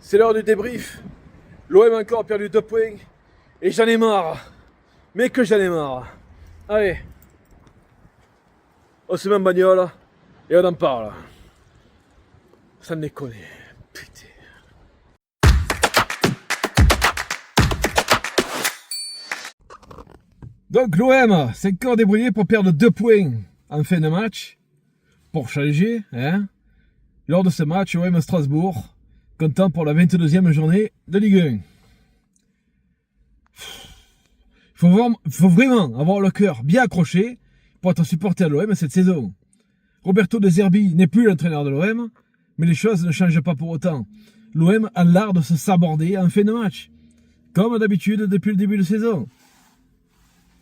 C'est l'heure du débrief. L'OM encore a perdu 2 points. Et j'en ai marre. Mais que j'en ai marre. Allez. On se met en bagnole. Et on en parle. Ça déconne. Putain. Donc l'OM s'est encore débrouillé pour perdre 2 points en fin de match. Pour changer, hein. Lors de ce match, OM Strasbourg, comptant pour la 22e journée de Ligue 1. Il faut vraiment avoir le cœur bien accroché pour être supporter de l'OM cette saison. Roberto De Zerbi n'est plus l'entraîneur de l'OM, mais les choses ne changent pas pour autant. L'OM a l'art de se saborder en fin de match, comme d'habitude depuis le début de saison.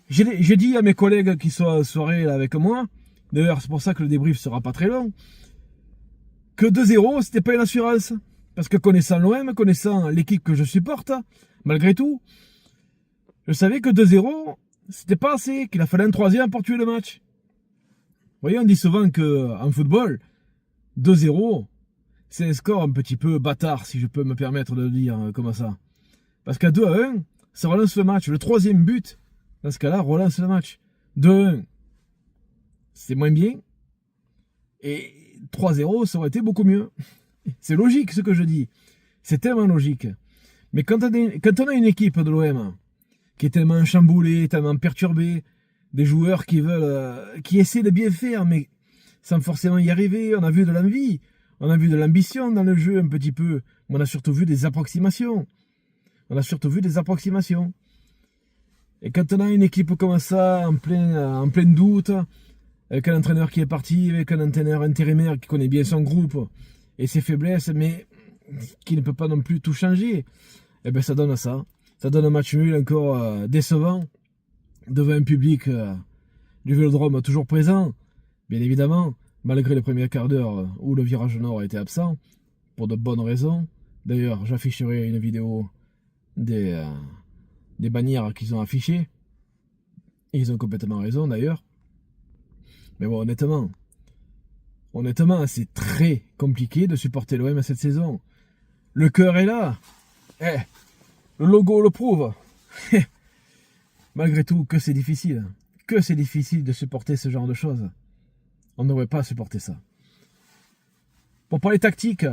J'ai dit à mes collègues qui sont en soirée là avec moi, d'ailleurs c'est pour ça que le débrief sera pas très long, que 2-0 c'était pas une assurance. Parce que connaissant l'OM, connaissant l'équipe que je supporte, malgré tout, je savais que 2-0 c'était pas assez, qu'il a fallu un 3e pour tuer le match. Vous voyez, on dit souvent qu'en football, 2-0, c'est un score un petit peu bâtard, si je peux me permettre de le dire comme ça. Parce qu'à 2-1, ça relance le match. Le 3e but, dans ce cas-là, relance le match. 2-1, c'est moins bien. Et 3-0, ça aurait été beaucoup mieux. C'est logique ce que je dis. C'est tellement logique. Mais quand on a une équipe de l'OM qui est tellement chamboulée, tellement perturbée, des joueurs qui essaient de bien faire, mais sans forcément y arriver, on a vu de l'envie, on a vu de l'ambition dans le jeu un petit peu, mais on a surtout vu des approximations. Et quand on a une équipe comme ça, en plein doute, avec un entraîneur qui est parti, avec un entraîneur intérimaire qui connaît bien son groupe et ses faiblesses, mais qui ne peut pas non plus tout changer, et bien ça donne ça. Ça donne un match nul encore décevant, devant un public du Vélodrome toujours présent, bien évidemment, malgré les premiers quarts d'heure où le virage nord a été absent, pour de bonnes raisons. D'ailleurs, j'afficherai une vidéo des bannières qu'ils ont affichées. Et ils ont complètement raison d'ailleurs. Mais bon, honnêtement, c'est très compliqué de supporter l'OM cette saison. Le cœur est là. Le logo le prouve. Malgré tout, que c'est difficile. De supporter ce genre de choses. On ne devrait pas supporter ça. Pour parler tactique,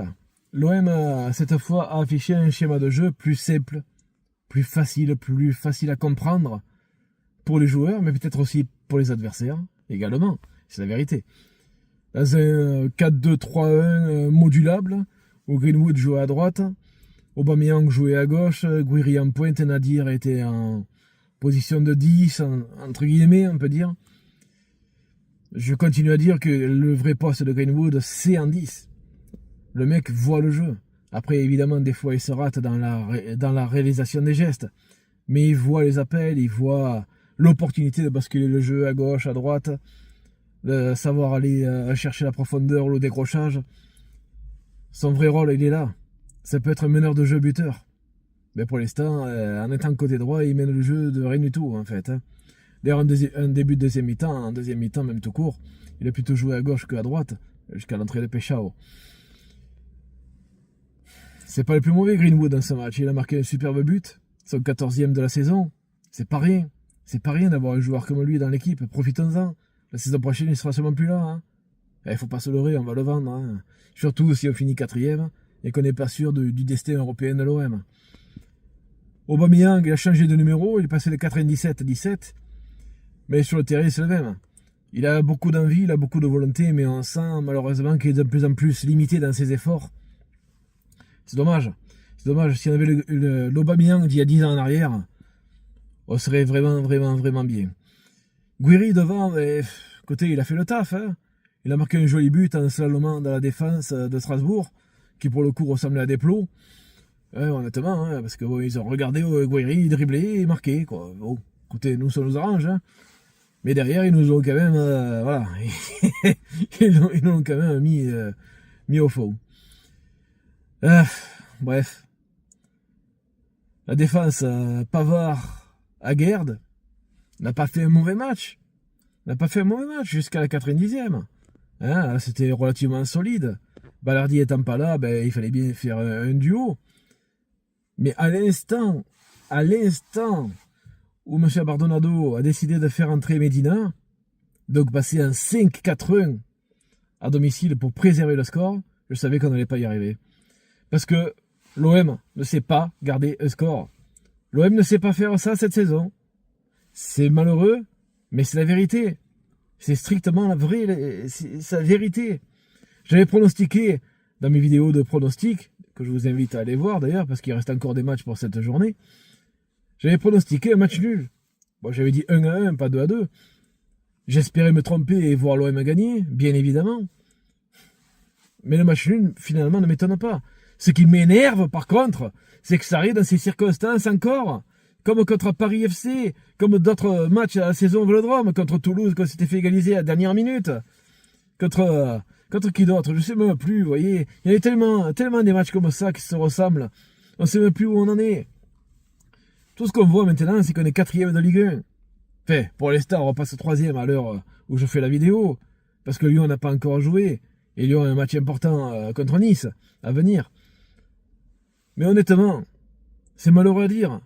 l'OM, cette fois, a affiché un schéma de jeu plus simple, plus facile à comprendre pour les joueurs, mais peut-être aussi pour les adversaires également. C'est la vérité. Dans un 4-2-3-1 modulable, où Greenwood jouait à droite, Aubameyang jouait à gauche, Guiri en pointe, Nadir était en position de 10, entre guillemets, on peut dire. Je continue à dire que le vrai poste de Greenwood, c'est en 10. Le mec voit le jeu. Après, évidemment, des fois, il se rate dans la réalisation des gestes. Mais il voit les appels, il voit l'opportunité de basculer le jeu à gauche, à droite, de savoir aller chercher la profondeur, le décrochage. Son vrai rôle, il est là. Ça peut être un meneur de jeu buteur. Mais pour l'instant, en étant côté droit, il mène le jeu de rien du tout, en fait. D'ailleurs, un début de deuxième mi-temps, en deuxième mi-temps, même tout court, il a plutôt joué à gauche qu'à droite, jusqu'à l'entrée de Peshao. C'est pas le plus mauvais Greenwood dans ce match. Il a marqué un superbe but, son 14e de la saison. C'est pas rien. C'est pas rien d'avoir un joueur comme lui dans l'équipe. Profitons-en. La saison prochaine, il sera sûrement plus là. Il faut pas se leurrer, on va le vendre. Surtout si on finit 4e et qu'on n'est pas sûr du destin européen de l'OM. Aubameyang, il a changé de numéro, il est passé de 97 à 17. Mais sur le terrain, c'est le même. Il a beaucoup d'envie, il a beaucoup de volonté, mais on sent malheureusement qu'il est de plus en plus limité dans ses efforts. C'est dommage. C'est dommage. Si on avait l'Aubameyang d'il y a 10 ans en arrière, on serait vraiment bien. Guiri devant, écoutez, il a fait le taf. Il a marqué un joli but en slalomant dans la défense de Strasbourg, qui pour le coup ressemblait à des plots. Honnêtement, parce que bon, ils ont regardé Guiri dribbler et marquer. Quoi. Bon, écoutez, nous ça nous arrange. Mais derrière, ils nous ont quand même, voilà, ils nous ont quand même mis au fond. Bref. La défense, Pavard, Aguerd, n'a pas fait un mauvais match. Jusqu'à la 90e. C'était relativement solide. Balardi étant pas là, il fallait bien faire un duo. Mais à l'instant où M. Bardonado a décidé de faire entrer Medina, donc passer un 5-4-1 à domicile pour préserver le score, je savais qu'on n'allait pas y arriver. Parce que l'OM ne sait pas garder un score. L'OM ne sait pas faire ça cette saison. C'est malheureux, mais c'est la vérité. C'est strictement la vraie, c'est la vérité. J'avais pronostiqué dans mes vidéos de pronostics, que je vous invite à aller voir d'ailleurs, parce qu'il reste encore des matchs pour cette journée, j'avais pronostiqué un match nul. Bon, j'avais dit 1-1, pas 2-2. J'espérais me tromper et voir l'OM gagner, bien évidemment. Mais le match nul, finalement, ne m'étonne pas. Ce qui m'énerve, par contre, c'est que ça arrive dans ces circonstances encore. Comme contre Paris FC, comme d'autres matchs à la saison au Vélodrome, contre Toulouse, quand c'était fait égaliser à la dernière minute. Contre qui d'autre? Je sais même plus, vous voyez. Il y a tellement des matchs comme ça qui se ressemblent. On sait même plus où on en est. Tout ce qu'on voit maintenant, c'est qu'on est 4e de Ligue 1. Enfin, pour l'instant, on repasse 3e à l'heure où je fais la vidéo. Parce que Lyon n'a pas encore joué. Et Lyon a un match important contre Nice à venir. Mais honnêtement, c'est malheureux à dire.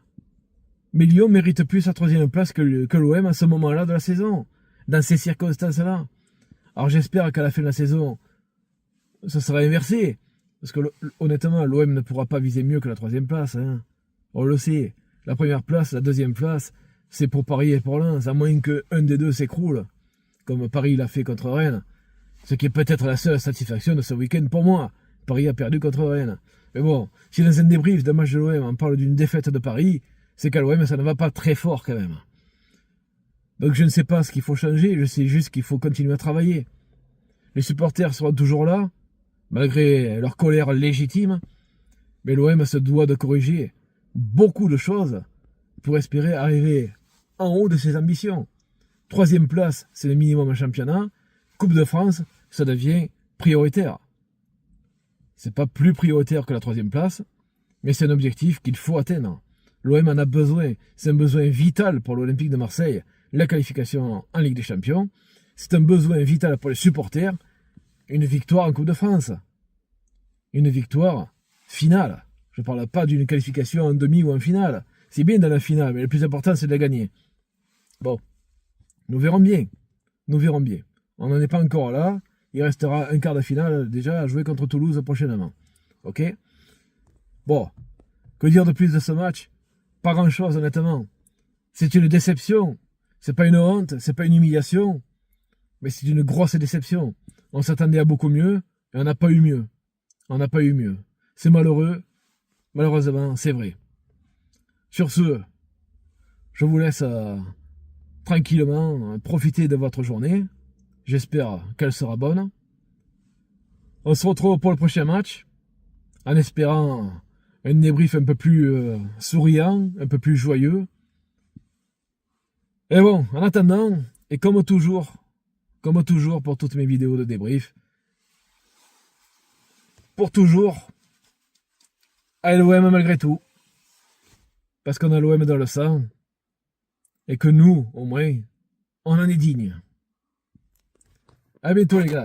Mais Lyon mérite plus sa 3e place que l'OM à ce moment-là de la saison. Dans ces circonstances-là. Alors j'espère qu'à la fin de la saison, ça sera inversé. Parce que honnêtement, l'OM ne pourra pas viser mieux que la 3e place. Hein. On le sait. La première place, la 2e place, c'est pour Paris et pour Lens, à moins qu'un des deux s'écroule, comme Paris l'a fait contre Rennes. Ce qui est peut-être la seule satisfaction de ce week-end pour moi. Paris a perdu contre Rennes. Mais bon, si dans un débrief d'un match de l'OM, on parle d'une défaite de Paris, c'est qu'à l'OM, ça ne va pas très fort quand même. Donc je ne sais pas ce qu'il faut changer, je sais juste qu'il faut continuer à travailler. Les supporters seront toujours là, malgré leur colère légitime, mais l'OM se doit de corriger beaucoup de choses pour espérer arriver en haut de ses ambitions. 3e place, c'est le minimum en championnat. Coupe de France, ça devient prioritaire. C'est pas plus prioritaire que la 3e place, mais c'est un objectif qu'il faut atteindre. L'OM en a besoin. C'est un besoin vital pour l'Olympique de Marseille, la qualification en Ligue des Champions. C'est un besoin vital pour les supporters. Une victoire en Coupe de France. Une victoire finale. Je ne parle pas d'une qualification en demi ou en finale. C'est bien dans la finale, mais le plus important, c'est de la gagner. Bon, nous verrons bien. Nous verrons bien. On n'en est pas encore là. Il restera un quart de finale déjà à jouer contre Toulouse prochainement. Ok? Bon, que dire de plus de ce match? Pas grand-chose, honnêtement. C'est une déception. C'est pas une honte, c'est pas une humiliation. Mais c'est une grosse déception. On s'attendait à beaucoup mieux, et on n'a pas eu mieux. On n'a pas eu mieux. C'est malheureux. Malheureusement, c'est vrai. Sur ce, je vous laisse tranquillement profiter de votre journée. J'espère qu'elle sera bonne. On se retrouve pour le prochain match, en espérant un débrief un peu plus souriant, un peu plus joyeux. Et bon, en attendant, et comme toujours pour toutes mes vidéos de débrief, pour toujours, à l'OM malgré tout, parce qu'on a l'OM dans le sang, et que nous, au moins, on en est digne. À bientôt les gars.